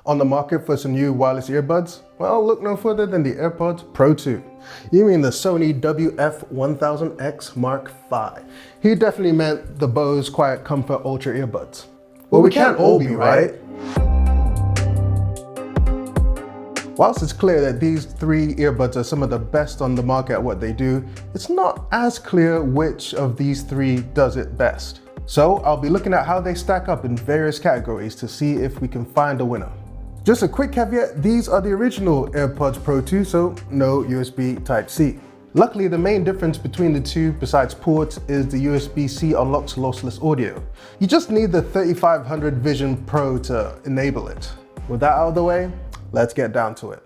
On the market for some new wireless earbuds? Well, look no further than the AirPods Pro 2. You mean the Sony WF-1000XM5. He definitely meant the Bose Quiet Comfort Ultra Earbuds. Well, we can't all be right. Whilst it's clear that these three earbuds are some of the best on the market at what they do, it's not as clear which of these three does it best. So I'll be looking at how they stack up in various categories to see if we can find a winner. Just a quick caveat, these are the original AirPods Pro 2, so no USB Type-C. Luckily, the main difference between the two, besides ports, is the USB-C unlocks lossless audio. You just need the 3500 Vision Pro to enable it. With that out of the way, let's get down to it.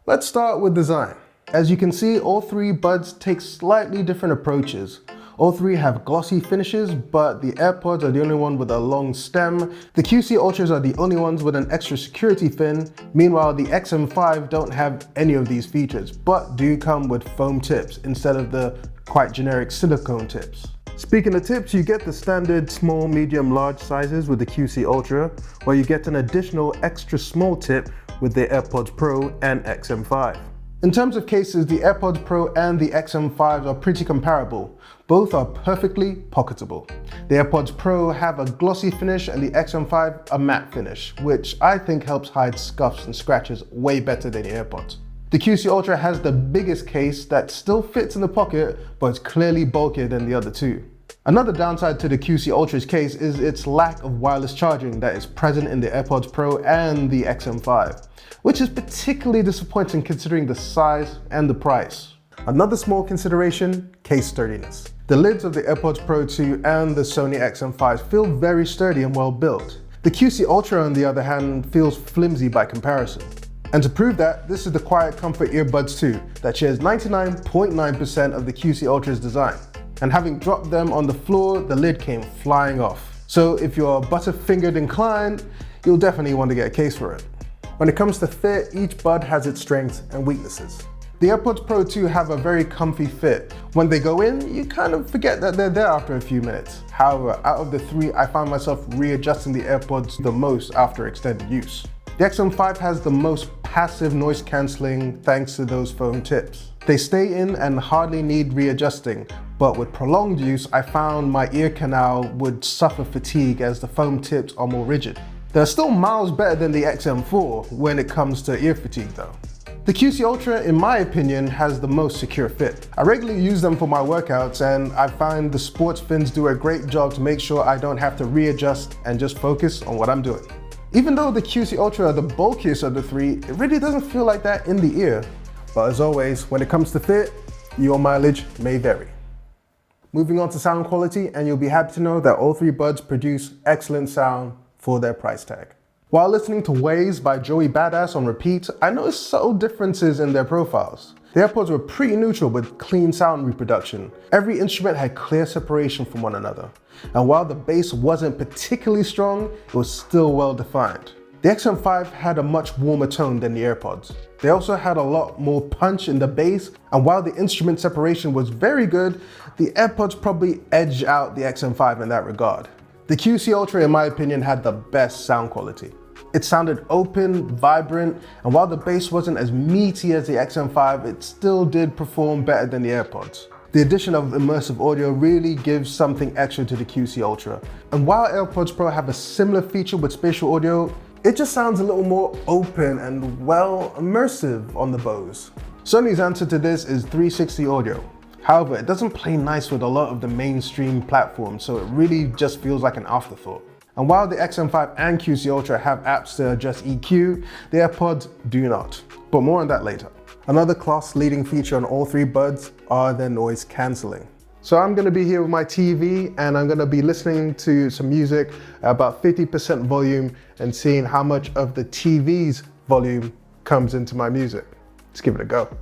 Let's start with design. As you can see, all three buds take slightly different approaches. All three have glossy finishes, but the AirPods are the only one with a long stem. The QC Ultras are the only ones with an extra security fin. Meanwhile, the XM5 don't have any of these features, but do come with foam tips instead of the quite generic silicone tips. Speaking of tips, you get the standard small, medium, large sizes with the QC Ultra, while you get an additional extra small tip with the AirPods Pro and XM5. In terms of cases, the AirPods Pro and the XM5 are pretty comparable. Both are perfectly pocketable. The AirPods Pro have a glossy finish and the XM5 a matte finish, which I think helps hide scuffs and scratches way better than the AirPods. The QC Ultra has the biggest case that still fits in the pocket, but it's clearly bulkier than the other two. Another downside to the QC Ultra's case is its lack of wireless charging that is present in the AirPods Pro and the XM5, which is particularly disappointing considering the size and the price. Another small consideration, case sturdiness. The lids of the AirPods Pro 2 and the Sony XM5 feel very sturdy and well built. The QC Ultra, on the other hand, feels flimsy by comparison. And to prove that, this is the Quiet Comfort Earbuds 2 that shares 99.9% of the QC Ultra's design. And having dropped them on the floor, the lid came flying off. So if you're butterfingered inclined, you'll definitely want to get a case for it. When it comes to fit, each bud has its strengths and weaknesses. The AirPods Pro 2 have a very comfy fit. When they go in, you kind of forget that they're there after a few minutes. However, out of the three, I found myself readjusting the AirPods the most after extended use. The XM5 has the most passive noise cancelling thanks to those foam tips. They stay in and hardly need readjusting, but with prolonged use, I found my ear canal would suffer fatigue as the foam tips are more rigid. They're still miles better than the XM4 when it comes to ear fatigue though. The QC Ultra, in my opinion, has the most secure fit. I regularly use them for my workouts and I find the sports fins do a great job to make sure I don't have to readjust and just focus on what I'm doing. Even though the QC Ultra are the bulkiest of the three, it really doesn't feel like that in the ear. But as always, when it comes to fit, your mileage may vary. Moving on to sound quality, and you'll be happy to know that all three buds produce excellent sound for their price tag. While listening to Ways by Joey Badass on repeat, I noticed subtle differences in their profiles. The AirPods were pretty neutral with clean sound reproduction. Every instrument had clear separation from one another. And while the bass wasn't particularly strong, it was still well defined. The XM5 had a much warmer tone than the AirPods. They also had a lot more punch in the bass, and while the instrument separation was very good, the AirPods probably edged out the XM5 in that regard. The QC Ultra, in my opinion, had the best sound quality. It sounded open, vibrant, and while the bass wasn't as meaty as the XM5, it still did perform better than the AirPods. The addition of immersive audio really gives something extra to the QC Ultra. And while AirPods Pro have a similar feature with spatial audio, it just sounds a little more open and, well, immersive on the Bose. Sony's answer to this is 360 audio. However, it doesn't play nice with a lot of the mainstream platforms, so it really just feels like an afterthought. And while the XM5 and QC Ultra have apps to adjust EQ, the AirPods do not. But more on that later. Another class-leading feature on all three buds are their noise cancelling. So I'm going to be here with my TV and I'm going to be listening to some music at about 50% volume and seeing how much of the TV's volume comes into my music. Let's give it a go.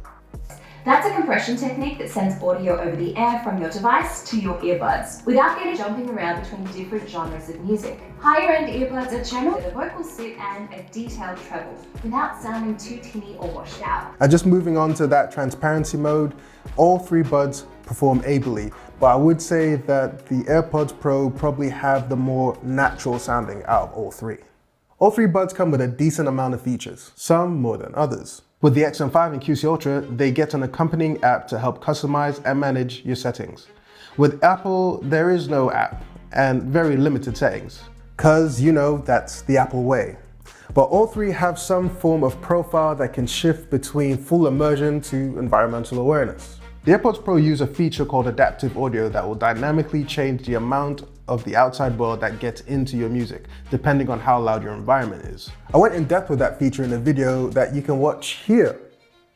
That's a compression technique that sends audio over the air from your device to your earbuds, without getting jumping around between different genres of music. Higher-end earbuds are channeled with a vocal sit and a detailed treble, without sounding too tinny or washed out. And just moving on to that transparency mode, all three buds perform ably, but I would say that the AirPods Pro probably have the more natural sounding out of all three. All three buds come with a decent amount of features, some more than others. With the XM5 and QC Ultra, they get an accompanying app to help customize and manage your settings. With Apple, there is no app and very limited settings, cause you know, that's the Apple way. But all three have some form of profile that can shift between full immersion to environmental awareness. The AirPods Pro use a feature called adaptive audio that will dynamically change the amount of the outside world that gets into your music, depending on how loud your environment is. I went in depth with that feature in a video that you can watch here,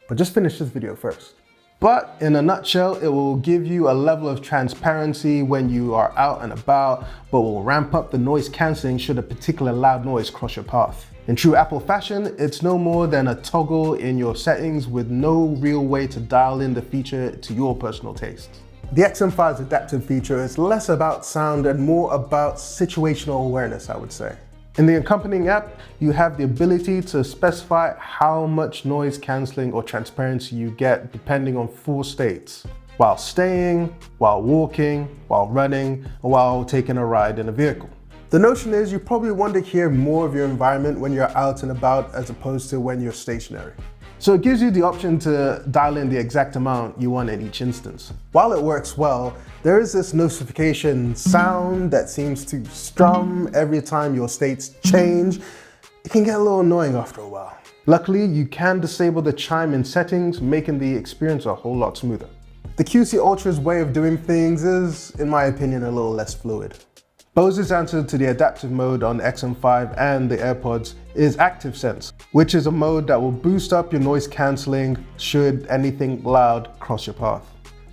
but just finish this video first. But in a nutshell, it will give you a level of transparency when you are out and about, but will ramp up the noise cancelling should a particular loud noise cross your path. In true Apple fashion, it's no more than a toggle in your settings with no real way to dial in the feature to your personal taste. The XM5's adaptive feature is less about sound and more about situational awareness, I would say. In the accompanying app, you have the ability to specify how much noise cancelling or transparency you get depending on 4 states: while staying, while walking, while running, or while taking a ride in a vehicle. The notion is you probably want to hear more of your environment when you're out and about as opposed to when you're stationary. So it gives you the option to dial in the exact amount you want in each instance. While it works well, there is this notification sound that seems to strum every time your states change. It can get a little annoying after a while. Luckily, you can disable the chime in settings, making the experience a whole lot smoother. The QC Ultra's way of doing things is, in my opinion, a little less fluid. Bose's answer to the adaptive mode on the XM5 and the AirPods is Active Sense, which is a mode that will boost up your noise cancelling should anything loud cross your path.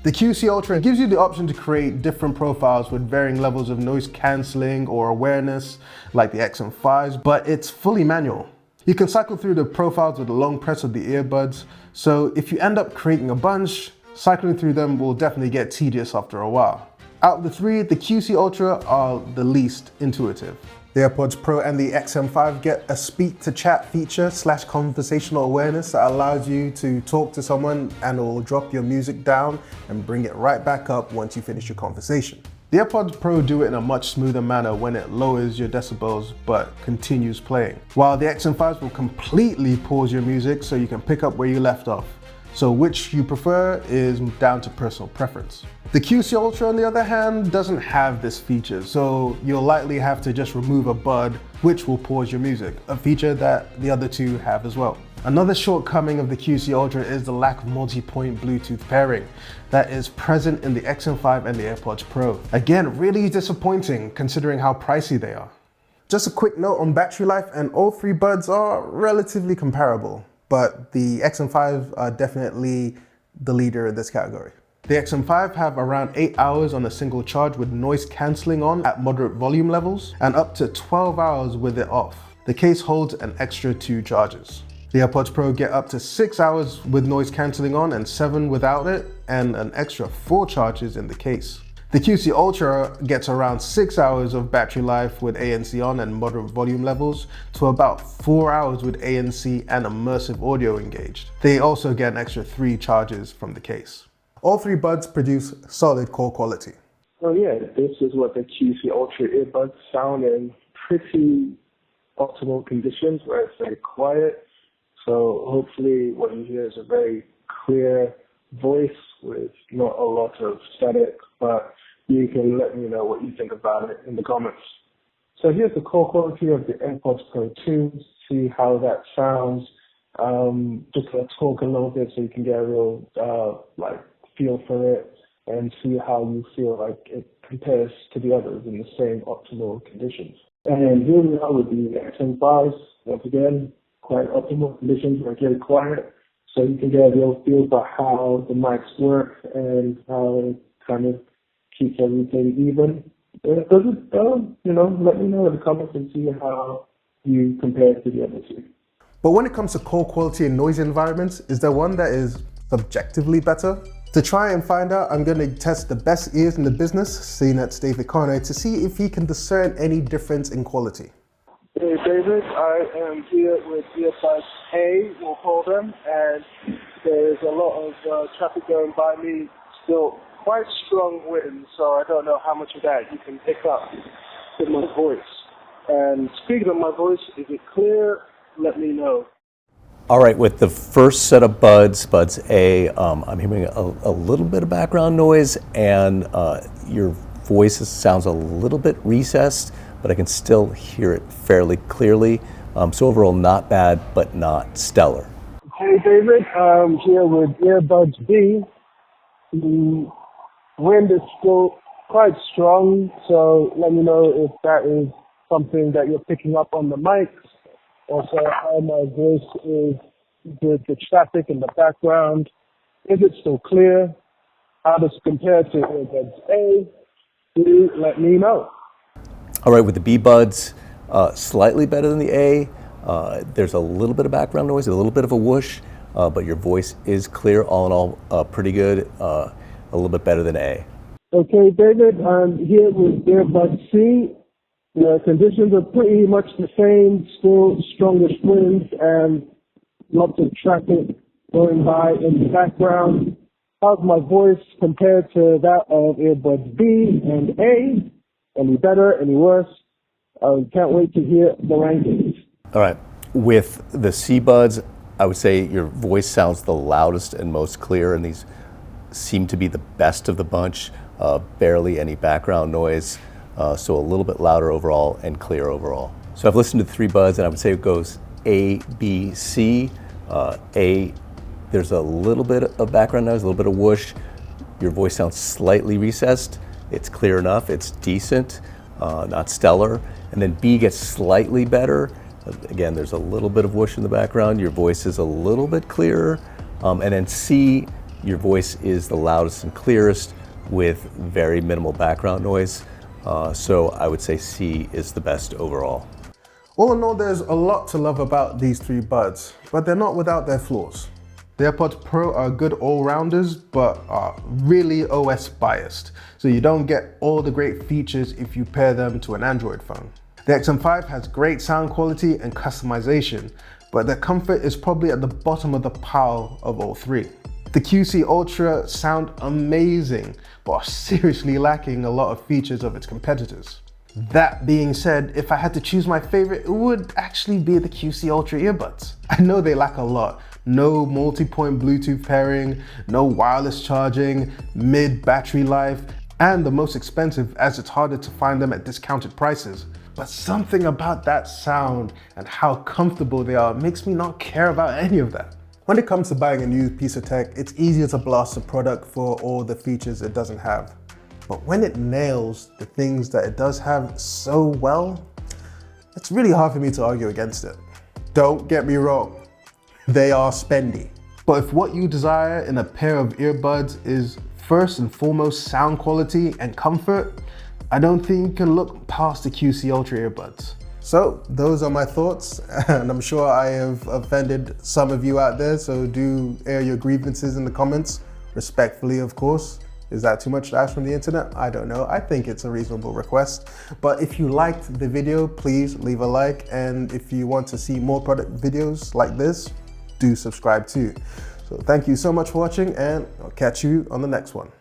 The QC Ultra gives you the option to create different profiles with varying levels of noise cancelling or awareness like the XM5's, but it's fully manual. You can cycle through the profiles with a long press of the earbuds, so if you end up creating a bunch, cycling through them will definitely get tedious after a while. Out of the 3, the QC Ultra are the least intuitive. The AirPods Pro and the XM5 get a speak to chat feature / conversational awareness that allows you to talk to someone and it will drop your music down and bring it right back up once you finish your conversation. The AirPods Pro do it in a much smoother manner when it lowers your decibels but continues playing, while the XM5s will completely pause your music so you can pick up where you left off. So which you prefer is down to personal preference. The QC Ultra, on the other hand, doesn't have this feature, so you'll likely have to just remove a bud, which will pause your music, a feature that the other 2 have as well. Another shortcoming of the QC Ultra is the lack of multi-point Bluetooth pairing that is present in the XM5 and the AirPods Pro. Again, really disappointing considering how pricey they are. Just a quick note on battery life, and all 3 buds are relatively comparable, but the XM5 are definitely the leader in this category. The XM5 have around 8 hours on a single charge with noise cancelling on at moderate volume levels and up to 12 hours with it off. The case holds an extra 2 charges. The AirPods Pro get up to 6 hours with noise cancelling on and 7 without it, and an extra 4 charges in the case. The QC Ultra gets around 6 hours of battery life with ANC on and moderate volume levels to about 4 hours with ANC and immersive audio engaged. They also get an extra 3 charges from the case. All 3 buds produce solid call quality. Oh yeah, this is what the QC Ultra earbuds sound in pretty optimal conditions where it's very quiet. So hopefully what you hear is a very clear voice with not a lot of static, but you can let me know what you think about it in the comments. So here's the call quality of the AirPods Pro 2, see how that sounds. Just gonna talk a little bit so you can get a real feel for it and see how you feel like it compares to the others in the same optimal conditions. And here we are with the XM5s, once again, quite optimal conditions, where it's very quiet, so you can get a real feel for how the mics work and how it kind of keeps everything even. Does it, let me know in the comments and see how you compare to the other 2. But when it comes to call quality in noisy environments, is there one that is subjectively better? To try and find out, I'm going to test the best ears in the business, Cnet's David Conway, to see if he can discern any difference in quality. Hey David, I am here with Earbuds A, we'll call them, and there's a lot of traffic going by me, still quite strong wind, so I don't know how much of that you can pick up with my voice. And speaking of my voice, is it clear? Let me know. All right, with the first set of buds A, I'm hearing a little bit of background noise, and your voice sounds a little bit recessed, but I can still hear it fairly clearly. So overall, not bad, but not stellar. Hey David, I'm here with Earbuds B. The wind is still quite strong, so let me know if that is something that you're picking up on the mics. Also, how my voice is with the traffic in the background. Is it still clear? How does it compare to Earbuds A? Do let me know. All right, with the B buds, slightly better than the A. There's a little bit of background noise, a little bit of a whoosh, but your voice is clear. All in all, pretty good. A little bit better than A. Okay, David, I'm here with Earbuds C. The conditions are pretty much the same, still strongish winds and lots of traffic going by in the background. How's my voice compared to that of Earbuds B and A? Any better, any worse? I can't wait to hear the rankings. All right, with the C buds, I would say your voice sounds the loudest and most clear, and these seem to be the best of the bunch. Barely any background noise, so a little bit louder overall and clear overall. So I've listened to the 3 buds, and I would say it goes A, B, C. A, there's a little bit of background noise, a little bit of whoosh. Your voice sounds slightly recessed. It's clear enough, it's decent, not stellar. And then B gets slightly better. Again, there's a little bit of whoosh in the background. Your voice is a little bit clearer. And then C, your voice is the loudest and clearest with very minimal background noise. So I would say C is the best overall. All in all, there's a lot to love about these 3 buds, but they're not without their flaws. The AirPods Pro are good all-rounders, but are really OS biased, so you don't get all the great features if you pair them to an Android phone. The XM5 has great sound quality and customization, but the comfort is probably at the bottom of the pile of all 3. The QC Ultra sound amazing, but are seriously lacking a lot of features of its competitors. That being said, if I had to choose my favorite, it would actually be the QC Ultra Earbuds. I know they lack a lot. No multi-point Bluetooth pairing, no wireless charging, mid battery life, and the most expensive as it's harder to find them at discounted prices. But something about that sound and how comfortable they are makes me not care about any of that. When it comes to buying a new piece of tech, it's easier to blast a product for all the features it doesn't have. But when it nails the things that it does have so well, it's really hard for me to argue against it. Don't get me wrong, they are spendy. But if what you desire in a pair of earbuds is first and foremost sound quality and comfort, I don't think you can look past the QC Ultra Earbuds. So those are my thoughts, and I'm sure I have offended some of you out there, so do air your grievances in the comments, respectfully of course. Is that too much to ask from the internet? I don't know. I think it's a reasonable request. But if you liked the video, please leave a like. And if you want to see more product videos like this, do subscribe too. So thank you so much for watching, and I'll catch you on the next one.